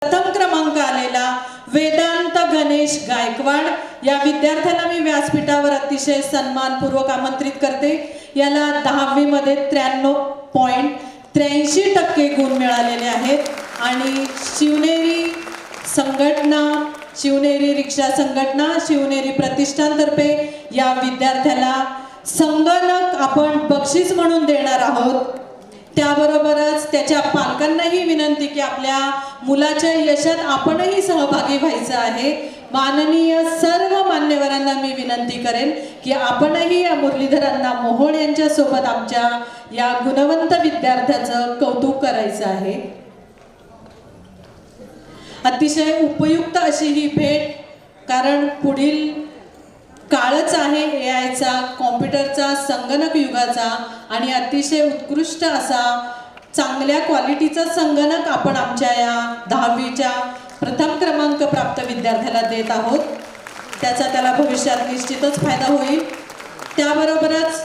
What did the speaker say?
प्रथम क्रमांक आलेला वेदांत गणेश गायकवाड या विद्यार्थ्याला मी व्यासपीठावर अतिशय सन्मानपूर्वक आमंत्रित करते। याला 10वी मध्ये 93.83% गुण मिळालेले आहेत आणि शिवनेरी संघटना, शिवनेरी रिक्षा संघटना, शिवनेरी प्रतिष्ठानतर्फे या विद्यार्थ्याला संगणक आपण बक्षीस म्हणून देणार आहोत। त्याबरोबरच त्याच्या पालकांनाही विनंती की आपल्या मुलाच्या यशात आपणही सहभागी व्हायचं आहे। माननीय सर्व मान्यवरांना मी विनंती करेन की आपणही या मुरलीधरांना मोहोळ यांच्या सोबत आमच्या या गुणवंत विद्यार्थ्याचं कौतुक करायचं आहे। अतिशय उपयुक्त अशी ही भेट, कारण पुढील काळच आहे एआयचा, कॉम्प्युटरचा, संगणक युगाचा आणि अतिशय उत्कृष्ट असा चांगल्या क्वालिटीचा संगणक आपण आमच्या या 10वीच्या प्रथम क्रमांक प्राप्त विद्यार्थ्याला देत आहोत। त्याचा त्याला भविष्यात निश्चितच फायदा होईल। त्याबरोबरच